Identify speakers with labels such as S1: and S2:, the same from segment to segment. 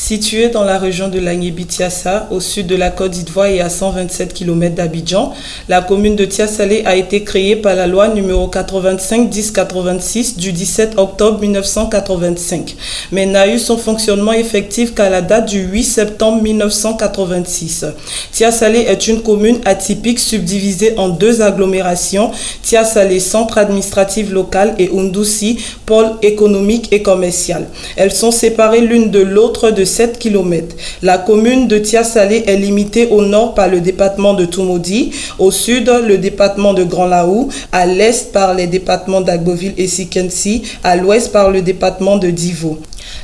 S1: Située dans la région de Lagné-Bitiassa, au sud de la Côte d'Ivoire et à 127 km d'Abidjan, la commune de Tiassalé a été créée par la loi numéro 85-1086 du 17 octobre 1985, mais n'a eu son fonctionnement effectif qu'à la date du 8 septembre 1986. Tiassalé est une commune atypique subdivisée en deux agglomérations, Tiassalé, centre administratif local, et Oundoussi, pôle économique et commercial. Elles sont séparées l'une de l'autre de 7 km. La commune de Tiassalé est limitée au nord par le département de Toumoudi, au sud le département de Grand Laou, à l'est par les départements d'Agboville et Sikensi, à l'ouest par le département de Divo.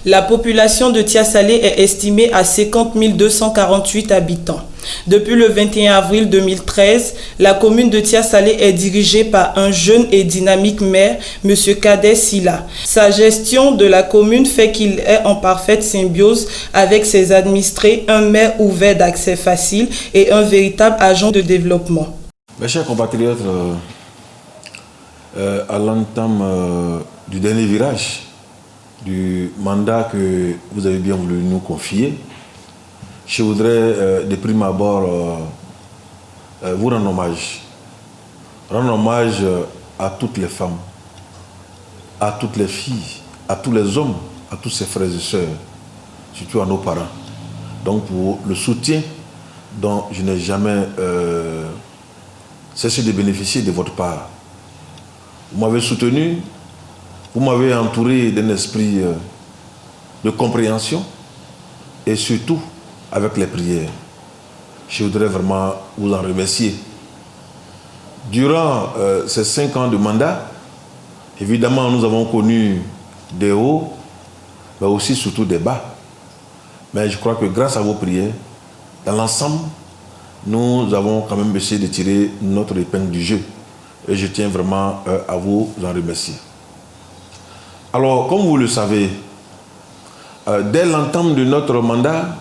S1: La population de Tiassalé est estimée à 50 248 habitants. Depuis le 21 avril 2013, la commune de Tiassalé est dirigée par un jeune et dynamique maire, M. Kadé Silla. Sa gestion de la commune fait qu'il est en parfaite symbiose avec ses administrés, un maire ouvert d'accès facile et un véritable agent de développement.
S2: Mes chers compatriotes, à l'entame du dernier virage du mandat que vous avez bien voulu nous confier, je voudrais de prime abord vous rendre hommage. Rendre hommage à toutes les femmes, à toutes les filles, à tous les hommes, à tous ses frères et sœurs, surtout à nos parents. Donc pour le soutien dont je n'ai jamais cessé de bénéficier de votre part. Vous m'avez soutenu, vous m'avez entouré d'un esprit de compréhension et surtout avec les prières. Je voudrais vraiment vous en remercier. Durant ces 5 ans de mandat, évidemment, nous avons connu des hauts, mais aussi surtout des bas. Mais je crois que grâce à vos prières, dans l'ensemble, nous avons quand même essayé de tirer notre épingle du jeu. Et je tiens vraiment à vous en remercier. Alors, comme vous le savez, dès l'entame de notre mandat,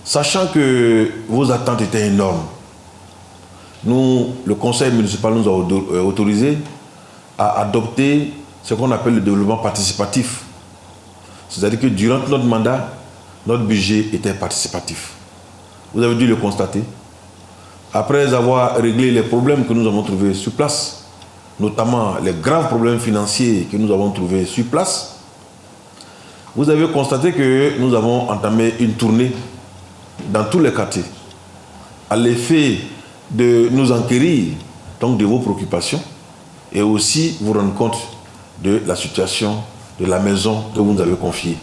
S2: sachant que vos attentes étaient énormes, nous, le conseil municipal nous a autorisé à adopter ce qu'on appelle le développement participatif. C'est-à-dire que durant notre mandat, notre budget était participatif. Vous avez dû le constater. Après avoir réglé les problèmes que nous avons trouvés sur place, notamment les graves problèmes financiers que nous avons trouvés sur place, vous avez constaté que nous avons entamé une tournée dans tous les quartiers, à l'effet de nous enquérir donc de vos préoccupations et aussi vous rendre compte de la situation de la maison que vous nous avez confiée.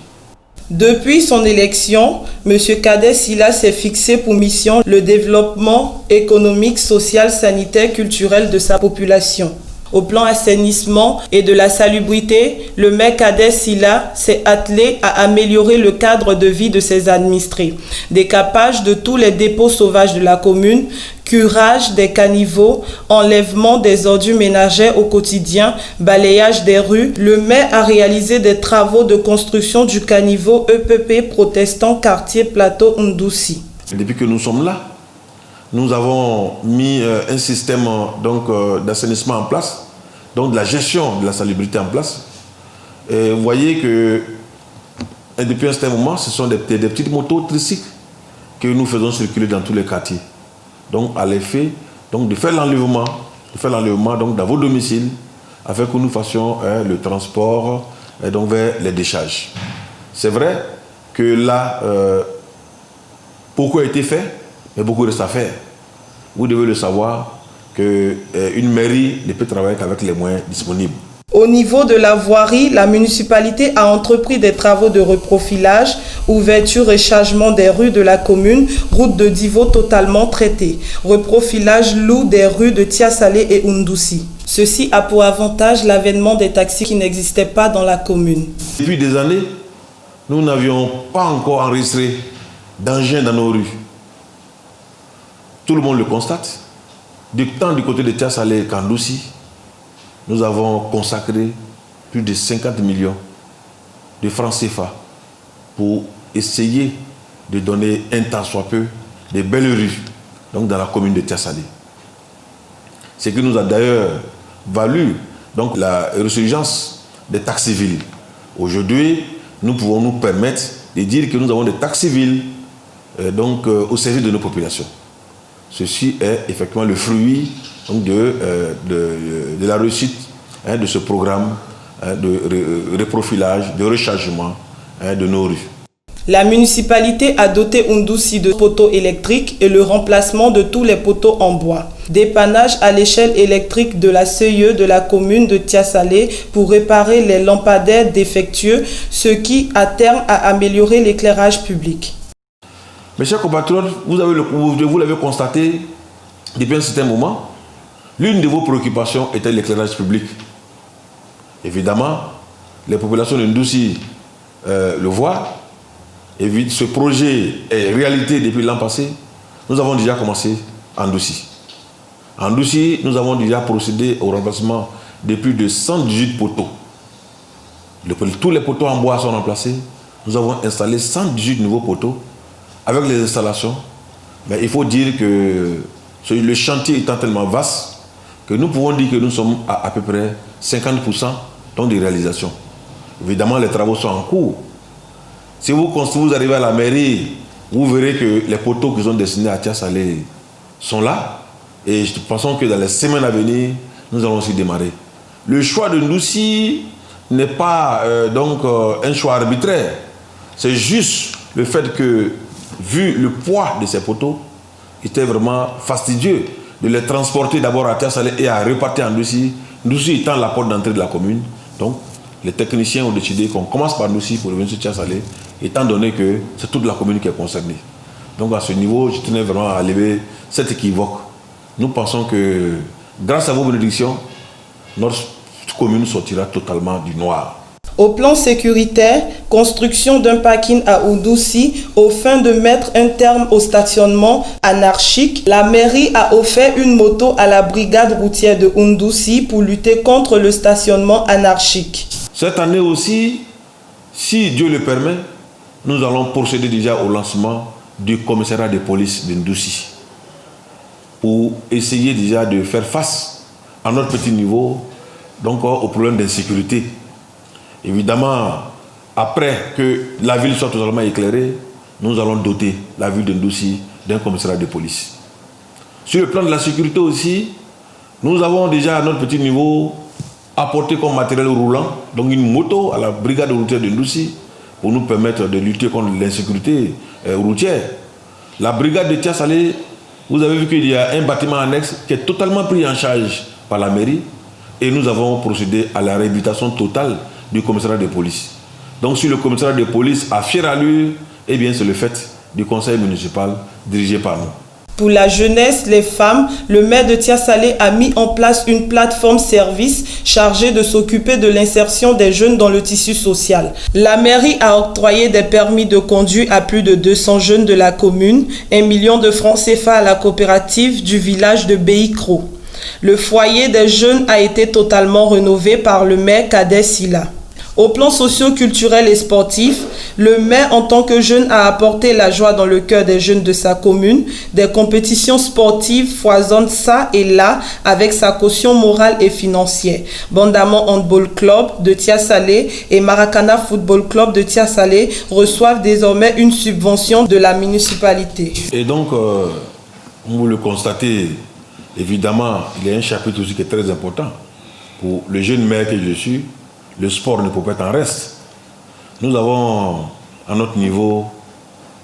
S1: Depuis son élection, M. Kadé Silla s'est fixé pour mission le développement économique, social, sanitaire, culturel de sa population. Au plan assainissement et de la salubrité, le maire Kadé Silla s'est attelé à améliorer le cadre de vie de ses administrés. Décapage de tous les dépôts sauvages de la commune, curage des caniveaux, enlèvement des ordures ménagères au quotidien, balayage des rues. Le maire a réalisé des travaux de construction du caniveau EPP protestant quartier Plateau Oundoussi.
S2: Depuis que nous sommes là, nous avons mis un système d'assainissement en place, donc de la gestion de la salubrité en place. Et vous voyez que depuis un certain moment, ce sont des petites motos tricycles que nous faisons circuler dans tous les quartiers. Donc à l'effet de faire l'enlèvement dans vos domiciles, afin que nous fassions le transport vers les décharges. C'est vrai que là, beaucoup a été fait, mais beaucoup reste à faire. Vous devez le savoir qu'une mairie ne peut travailler qu'avec les moyens disponibles.
S1: Au niveau de la voirie, la municipalité a entrepris des travaux de reprofilage, ouverture et chargement des rues de la commune, route de Divo totalement traitée, reprofilage lourd des rues de Tiassalé et Oundoussi. Ceci a pour avantage l'avènement des taxis qui n'existaient pas dans la commune.
S2: Depuis des années, nous n'avions pas encore enregistré d'engins dans nos rues. Tout le monde le constate. Du côté de Tiassalé et Kandoussi, nous avons consacré plus de 50 millions de francs CFA pour essayer de donner un tant soit peu de belles rues dans la commune de Tiassalé. Ce qui nous a d'ailleurs valu la résurgence des taxes civiles. Aujourd'hui, nous pouvons nous permettre de dire que nous avons des taxes civiles au service de nos populations. Ceci est effectivement le fruit donc, de la réussite de ce programme de reprofilage, de rechargement de nos rues.
S1: La municipalité a doté Oundoussi de poteaux électriques et le remplacement de tous les poteaux en bois. Dépannage à l'échelle électrique de la CEE de la commune de Tiasalé pour réparer les lampadaires défectueux, ce qui, à terme, a amélioré l'éclairage public.
S2: Mes chers compatriotes, vous l'avez constaté depuis un certain moment, l'une de vos préoccupations était l'éclairage public. Évidemment, les populations de Ndoussi le voient. Et ce projet est réalité depuis l'an passé. Nous avons déjà commencé en Ndoussi. En Ndoussi, nous avons déjà procédé au remplacement de plus de 118 poteaux. Tous les poteaux en bois sont remplacés. Nous avons installé 118 nouveaux poteaux avec les installations. Mais il faut dire que le chantier étant tellement vaste que nous pouvons dire que nous sommes à peu près 50% de réalisation. Évidemment, les travaux sont en cours. Si vous arrivez à la mairie, vous verrez que les poteaux qui sont destinés à Tiasalé sont là. Et nous pensons que dans les semaines à venir, nous allons aussi démarrer. Le choix de Ndoussi n'est pas un choix arbitraire. C'est juste le fait que, vu le poids de ces poteaux, il était vraiment fastidieux de les transporter d'abord à Tiasalé et à repartir en Ndoussi. Ndoussi étant la porte d'entrée de la commune. Donc, les techniciens ont décidé qu'on commence par Ndoussi pour revenir sur Tiasalé, étant donné que c'est toute la commune qui est concernée. Donc à ce niveau, je tenais vraiment à lever cet équivoque. Nous pensons que grâce à vos bénédictions, notre commune sortira totalement du noir.
S1: Au plan sécuritaire, construction d'un parking à Oundoussi aux fins de mettre un terme au stationnement anarchique, la mairie a offert une moto à la brigade routière de Oundoussi pour lutter contre le stationnement anarchique.
S2: Cette année aussi, si Dieu le permet, nous allons procéder déjà au lancement du commissariat de police de Ndoussi pour essayer déjà de faire face à notre petit niveau donc au problème d'insécurité. Évidemment, après que la ville soit totalement éclairée, nous allons doter la ville de Ndoussi d'un commissariat de police. Sur le plan de la sécurité aussi, nous avons déjà à notre petit niveau apporté comme matériel roulant, donc une moto à la brigade routière de Ndoussi pour nous permettre de lutter contre l'insécurité routière. La brigade de Tiasalé, vous avez vu qu'il y a un bâtiment annexe qui est totalement pris en charge par la mairie et nous avons procédé à la réhabilitation totale du commissariat de police. Donc sur le commissariat de police à fière allure, eh bien c'est le fait du conseil municipal dirigé par nous.
S1: Pour la jeunesse, les femmes, le maire de Tiasalé a mis en place une plateforme service chargée de s'occuper de l'insertion des jeunes dans le tissu social. La mairie a octroyé des permis de conduire à plus de 200 jeunes de la commune, 1 million de francs CFA à la coopérative du village de Beikro. Le foyer des jeunes a été totalement rénové par le maire Kader Silla. Au plan socio-culturel et sportif, le maire en tant que jeune a apporté la joie dans le cœur des jeunes de sa commune. Des compétitions sportives foisonnent ça et là avec sa caution morale et financière. Bandamon Handball Club de Tiasalé et Maracana Football Club de Tiasalé reçoivent désormais une subvention de la municipalité.
S2: Et donc, vous le constatez, évidemment, il y a un chapitre aussi qui est très important. Pour le jeune maire que je suis, le sport ne peut pas être en reste. Nous avons, à notre niveau,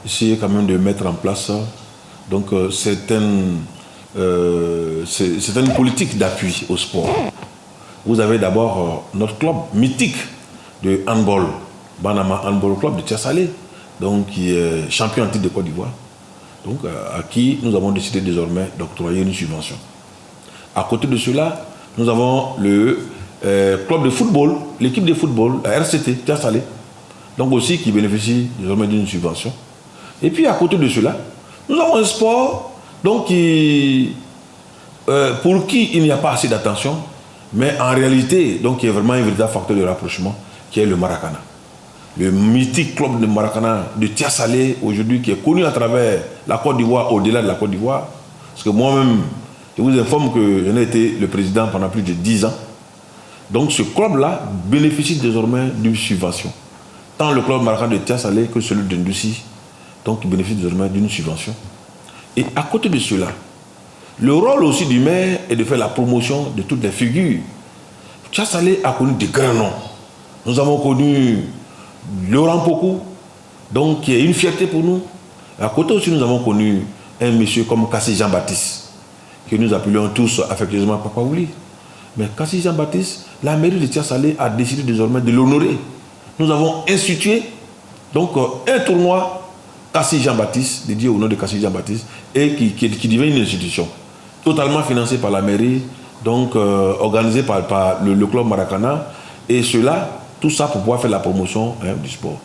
S2: essayé quand même de mettre en place donc, certaines politiques d'appui au sport. Vous avez d'abord notre club mythique de handball, Banama Handball Club de Tiasalé, donc qui est champion en titre de Côte d'Ivoire, donc à qui nous avons décidé désormais d'octroyer une subvention. À côté de cela, nous avons le club de football, l'équipe de football, la RCT, Tiasalé, donc aussi qui bénéficie désormais d'une subvention. Et puis à côté de cela, nous avons un sport donc pour qui il n'y a pas assez d'attention, mais en réalité, donc, qui est vraiment un véritable facteur de rapprochement, qui est le Maracana. Le mythique club de Maracana de Tiasalé, aujourd'hui, qui est connu à travers la Côte d'Ivoire, au-delà de la Côte d'Ivoire. Parce que moi-même, je vous informe que j'en ai été le président pendant plus de 10 ans. Donc ce club-là bénéficie désormais d'une subvention, tant le club Maracan de Tia Salé que celui de Ndouci, donc qui bénéficie désormais d'une subvention. Et à côté de cela, le rôle aussi du maire est de faire la promotion de toutes les figures. Tia Salé a connu de grands noms. Nous avons connu Laurent Pokou, donc qui est une fierté pour nous. À côté aussi, nous avons connu un monsieur comme Kassi Jean-Baptiste, que nous appelons tous affectueusement Papa Ouli. Mais Kassi Jean-Baptiste, la mairie de Tia Salé a décidé désormais de l'honorer. Nous avons institué donc un tournoi Kassi Jean-Baptiste, dédié au nom de Kassi Jean-Baptiste, et qui devient une institution totalement financée par la mairie, donc organisée par le club Maracana, et cela, tout ça pour pouvoir faire la promotion du sport.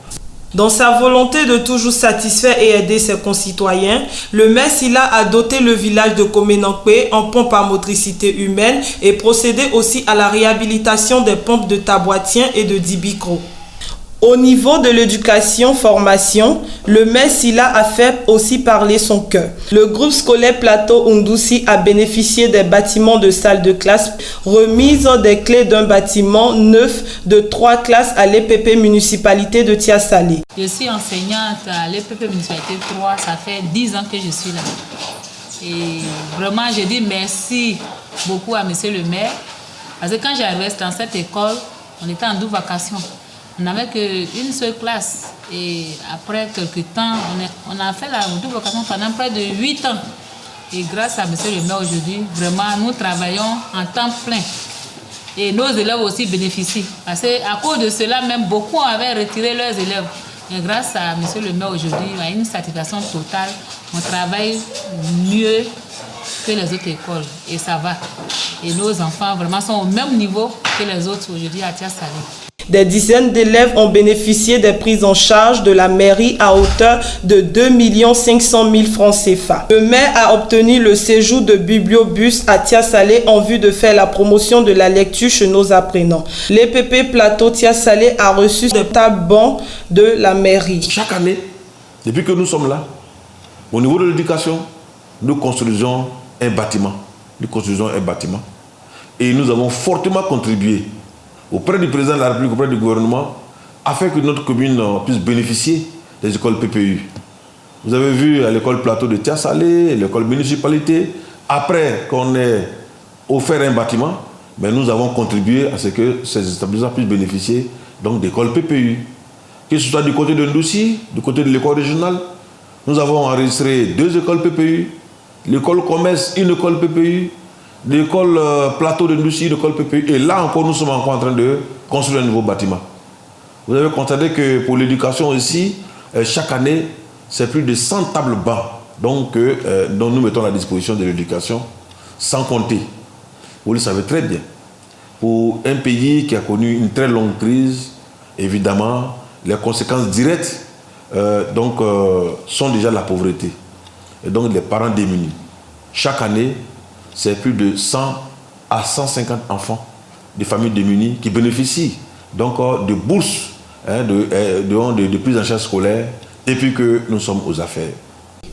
S1: Dans sa volonté de toujours satisfaire et aider ses concitoyens, le maire Silla a doté le village de Komenankwe en pompes à motricité humaine et procédé aussi à la réhabilitation des pompes de Taboitien et de Dibicro. Au niveau de l'éducation-formation, le maire Silla a fait aussi parler son cœur. Le groupe scolaire Plateau Ndouci a bénéficié des bâtiments de salles de classe, remise des clés d'un bâtiment neuf de 3 classes à l'EPP municipalité de Tia Salé.
S3: Je suis enseignante à l'EPP municipalité 3, ça fait 10 ans que je suis là. Et vraiment, je dis merci beaucoup à monsieur le maire, parce que quand j'arrivais dans cette école, on était en double vacation. On n'avait qu'une seule classe et après quelques temps, on a fait la double vocation pendant près de 8 ans. Et grâce à M. le maire aujourd'hui, vraiment, nous travaillons en temps plein. Et nos élèves aussi bénéficient. Parce qu'à cause de cela, même beaucoup avaient retiré leurs élèves. Et grâce à M. le maire aujourd'hui, il y a une satisfaction totale. On travaille mieux que les autres écoles et ça va. Et nos enfants vraiment sont au même niveau que les autres aujourd'hui à Tia Salé.
S1: Des dizaines d'élèves ont bénéficié des prises en charge de la mairie à hauteur de 2 500 000 francs CFA. Le maire a obtenu le séjour de bibliobus à Tia Salé en vue de faire la promotion de la lecture chez nos apprenants. L'EPP Plateau Tia Salé a reçu des tables-bancs de la mairie.
S2: Chaque année, depuis que nous sommes là, au niveau de l'éducation, nous construisons un bâtiment. Et nous avons fortement contribué auprès du président de la République, auprès du gouvernement, afin que notre commune puisse bénéficier des écoles PPU. Vous avez vu à l'école Plateau de Tia Salé, l'école municipalité, après qu'on ait offert un bâtiment, mais nous avons contribué à ce que ces établissements puissent bénéficier d'écoles PPU. Que ce soit du côté de Ndouci, du côté de l'école régionale, nous avons enregistré 2 écoles PPU, l'école commerce, une école PPU, l'école Plateau de Ndouci, l'école PPU, et là encore nous sommes encore en train de construire un nouveau bâtiment. Vous avez constaté que pour l'éducation ici, chaque année, c'est plus de 100 tables bancs dont nous mettons à la disposition de l'éducation, sans compter. Vous le savez très bien. Pour un pays qui a connu une très longue crise, évidemment, les conséquences directes sont déjà la pauvreté. Et donc les parents démunis. Chaque année, c'est plus de 100 à 150 enfants de familles démunies qui bénéficient de bourses, de prise en charge scolaire, depuis que nous sommes aux affaires.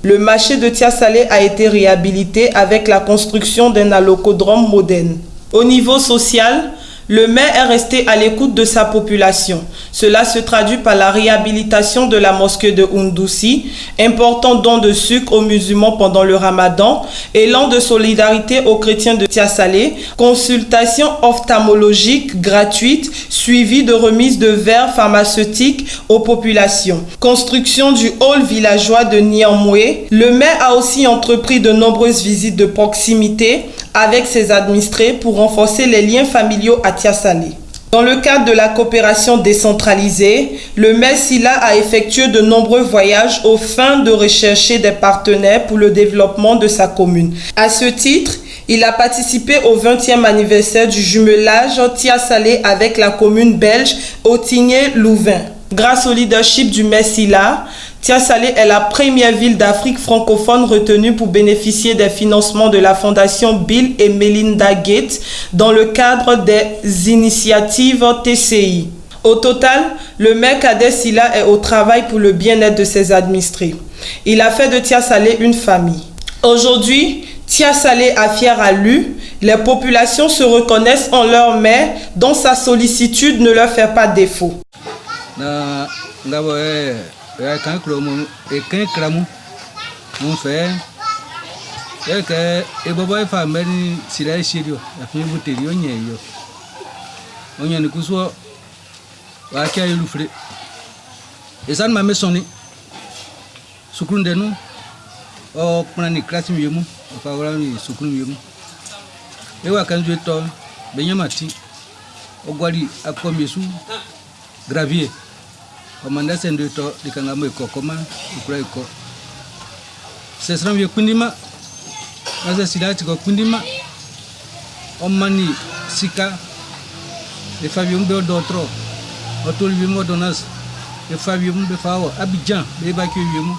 S1: Le marché de Tia Salé a été réhabilité avec la construction d'un allocodrome moderne. Au niveau social, le maire est resté à l'écoute de sa population. Cela se traduit par la réhabilitation de la mosquée de Ndouci, important don de sucre aux musulmans pendant le ramadan, élan de solidarité aux chrétiens de Tia Salé, consultation ophtalmologique gratuite, suivi de remise de verres pharmaceutiques aux populations. Construction du hall villageois de Niamoué. Le maire a aussi entrepris de nombreuses visites de proximité avec ses administrés pour renforcer les liens familiaux à Tia Salé. Dans le cadre de la coopération décentralisée, le maire Silla a effectué de nombreux voyages aux fins de rechercher des partenaires pour le développement de sa commune. À ce titre, il a participé au 20e anniversaire du jumelage Tia Salé avec la commune belge Ottigné-Louvain. Grâce au leadership du maire Silla, Tia Salé est la première ville d'Afrique francophone retenue pour bénéficier des financements de la fondation Bill et Melinda Gates dans le cadre des initiatives TCI. Au total, le maire Kader Silla est au travail pour le bien-être de ses administrés. Il a fait de Tia Salé une famille. Aujourd'hui, Tia Salé a fier à lui, les populations se reconnaissent en leur maire dont sa sollicitude ne leur fait pas défaut.
S4: ngabo kan kromo kan kramu mon fait que e baba e fa meni sira shirio afi buteri onyeyo onyani kuso wa kia yulufre esan ma mesoni sukunde no o kuna ni klasi miemu fa wala ni sukunu miemu e wa kan to benyamati o gwali akomesu gravier komanda sendo to dikangamo iko koma ukura iko sesram ye kundima asa silati ko kundima omani sika e Fabio mbe d'autro otol bimo donas e Fabio mbe fawo Abidjan be ba ki yemu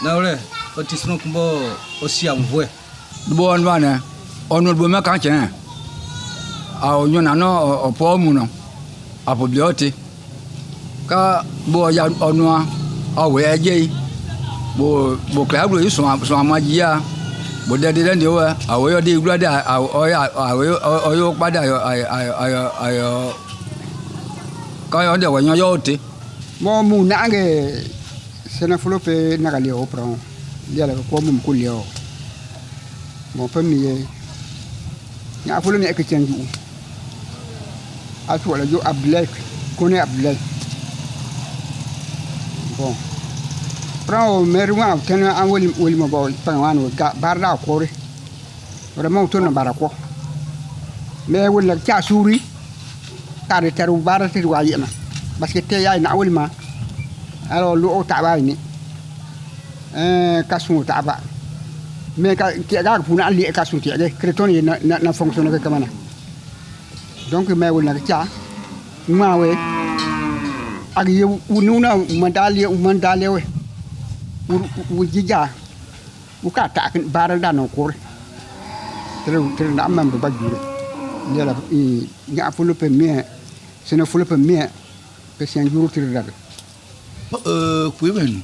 S4: na ore otisno kumbo osi amvoe
S5: bo onwana onol bo ma kan chen a onyona no opo mu no apobioti ka bo ya onwa awe eje bo klabro yi so amajia bo de de wa awe yo de igura de ayo pada ayo ka yo de wa yo te
S6: mo mu na nge sena folope na ga le opron dia la ko mu ku le o mo pa mi ye ya folo mi e ke chanju atu wala jo Abdoulaye kone Abdoulaye bon prend mer wa tena an woli mo bol pan wan ga barda ko re vraiment to na barako me wala cha suri tare taru barati wa yena parce que te ya na woli ma alors lu ta ba ni kasu ta ba me ka ga puna ali kasu ti ga kreton na fonctionne que kamana donc me wala cha ma we ak yew nuna mandale we wujija ukata barada no kor tere na amam ba jure ndela nya fulupe mie sene fulupe mie pe sen juru tere daga
S7: kuiben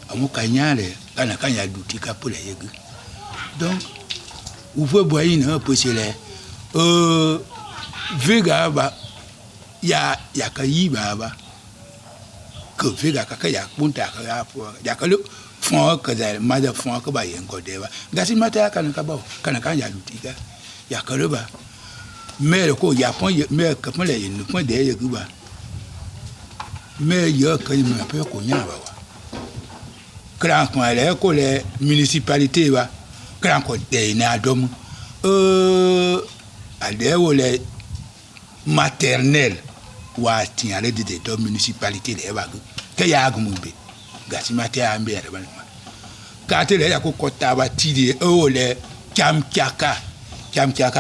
S7: amukanyale kana kanya dutika pole yegu donc ouvre boyine posele vega ba ya kayiba ba que vega ka ya punta ka ya fo ya ka lu fon ka da ma da fon ka ba yen ko de ba gasi mata kana ka ba kana kan ya lutika ya ka ba mais ko ya pon mais ka pon le yin pon de ye ba mais yo ka ni ma pe ko nya ba wa kran ko le ko le municipalité ba kran ko de na dom ade wo le maternelle wa tiare de do municipalité le ba ke ya gumbe gasi mate ambe ya ba ka te le ya ko kota ba tidi o le cham chaka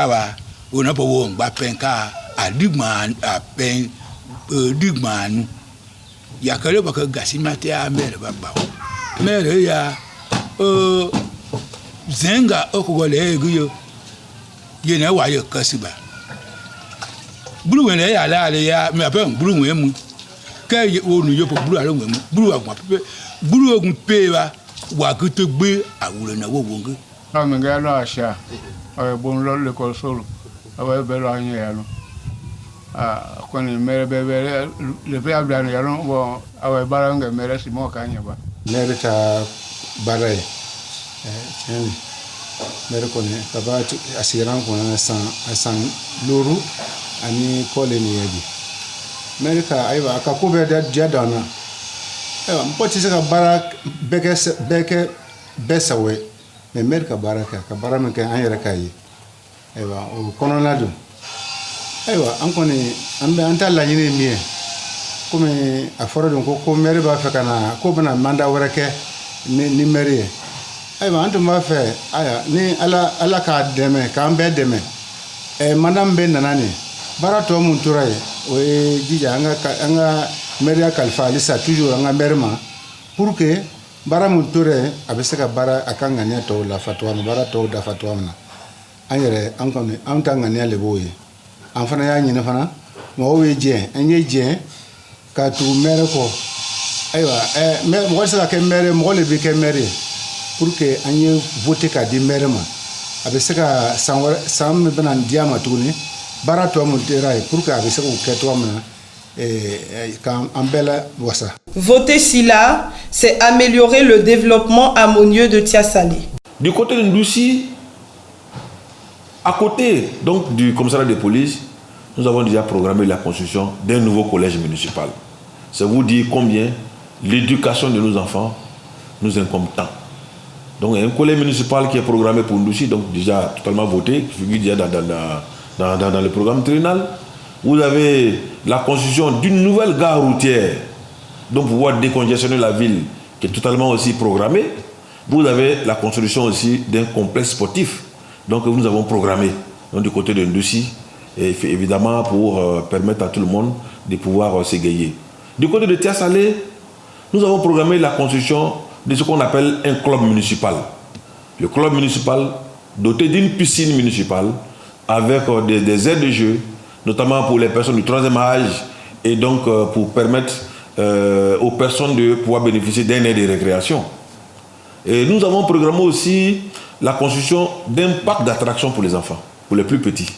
S7: ba ona bo wo ngba penka adigman a pen digman ya kale ba ka gasi mate ambe ba ba mere ya zenga o ko le guyo ye na wa yo kasiba bulu wele ya la ya me ape bulu we mu ka ye onu yo po bulu ala we mu bulu agwa pe bulu ogun pe wa ko to gbe awure na wo wonge
S8: ame ga lo asha o bon lo le ko solo awe be lo anya ya lo ko ni mere be le pe abla ya lo bo awe bara nga mere si mo ka anya ba
S9: mere ta bare chen mere ko ne ka ba asiran ko na san luru ani kole ni yabi merika aiwa ka ko be da jadana aiwa mpoti se ka bara beke besawe me merika baraka ka bara men ka anyere kai aiwa o kononado aiwa an koni ambe anta la yini mie comme aforo don ko mere ba fe kana ko bana manda warake ni mere aiwa antu ma fe aya ni ala ka deme ka ambe deme madame ben nanani bara to mun turai o jija anga meria kalfa lisa toujours anga merma pour que bara mun turai abeseka bara akanga nya to la fatwa bara to da fatwa na anyere ankone antanga nya leboye anfana ya nyina fana mo we je enye je ka tu mere ko aywa me mo sala ke mere mo le bi ke mere pour que anye voter ka di merma abeseka sam benan diama tuni bara to mun terai pour que abeseka ko to amna qu'en belle voici.
S1: Voter Silla, c'est améliorer le développement harmonieux de Tia-Salé.
S2: Du côté de Ndoussi, à côté donc, du commissariat de police, nous avons déjà programmé la construction d'un nouveau collège municipal. Ça vous dit combien l'éducation de nos enfants nous incombe tant. Donc il y a un collège municipal qui est programmé pour Ndoussi, donc déjà totalement voté, qui figure déjà dans le programme triennal. Vous avez la construction d'une nouvelle gare routière, donc pour pouvoir décongestionner la ville, qui est totalement aussi programmée. Vous avez la construction aussi d'un complexe sportif, donc nous avons programmé donc, du côté de Ndoussi, et évidemment pour permettre à tout le monde de pouvoir s'égayer. Du côté de Tia-Salé, nous avons programmé la construction de ce qu'on appelle un club municipal. Le club municipal doté d'une piscine municipale avec des aires de jeu, notamment pour les personnes du 3e âge et donc pour permettre aux personnes de pouvoir bénéficier d'un aire de récréation. Et nous avons programmé aussi la construction d'un parc d'attractions pour les enfants, pour les plus petits.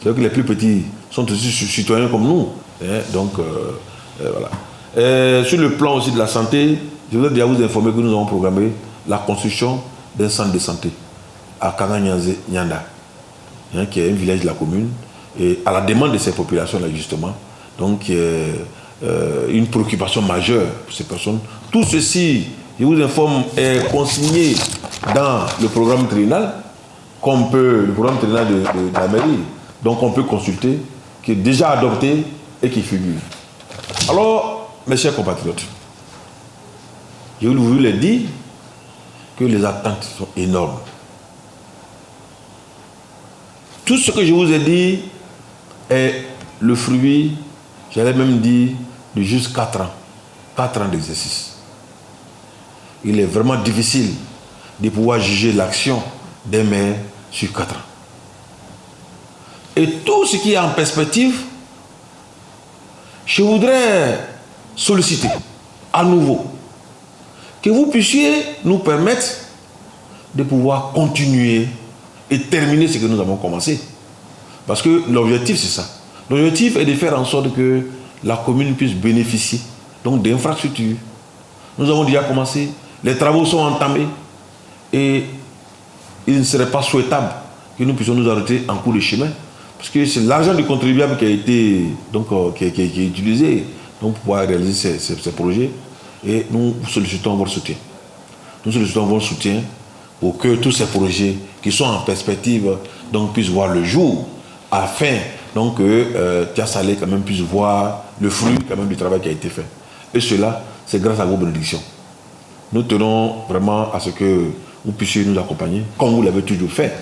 S2: C'est-à-dire que les plus petits sont aussi citoyens comme nous. Hein, donc, voilà. Et sur le plan aussi de la santé, je voudrais déjà vous informer que nous avons programmé la construction d'un centre de santé à Kanga-Nyanda, hein, qui est un village de la commune, et à la demande de ces populations-là, justement. Donc, une préoccupation majeure pour ces personnes. Tout ceci, je vous informe, est consigné dans le programme triennal, le programme triennal de la mairie. Donc, on peut consulter, qui est déjà adopté et qui figure. Alors, mes chers compatriotes, je vous l'ai dit que les attentes sont énormes. Tout ce que je vous ai dit est le fruit, j'allais même dire, de juste 4 ans. 4 ans d'exercice. Il est vraiment difficile de pouvoir juger l'action des maires sur 4 ans. Et tout ce qui est en perspective, je voudrais solliciter à nouveau que vous puissiez nous permettre de pouvoir continuer et terminer ce que nous avons commencé. Parce que l'objectif, c'est ça. L'objectif est de faire en sorte que la commune puisse bénéficier donc d'infrastructures. Nous avons déjà commencé, les travaux sont entamés et il ne serait pas souhaitable que nous puissions nous arrêter en cours de chemin. Parce que c'est l'argent du contribuable qui a été donc, qui est utilisé donc, pour pouvoir réaliser ces projets. Et nous sollicitons votre soutien. Nous sollicitons votre soutien pour que tous ces projets qui sont en perspective donc, puissent voir le jour, afin donc, que Tia-Salé quand même puisse voir le fruit quand même, du travail qui a été fait. Et cela, c'est grâce à vos bénédictions. Nous tenons vraiment à ce que vous puissiez nous accompagner, comme vous l'avez toujours fait,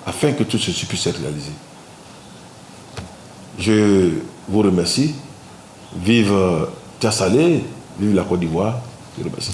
S2: afin que tout ceci puisse être réalisé. Je vous remercie. Vive Tia-Salé, vive la Côte d'Ivoire. Je vous remercie.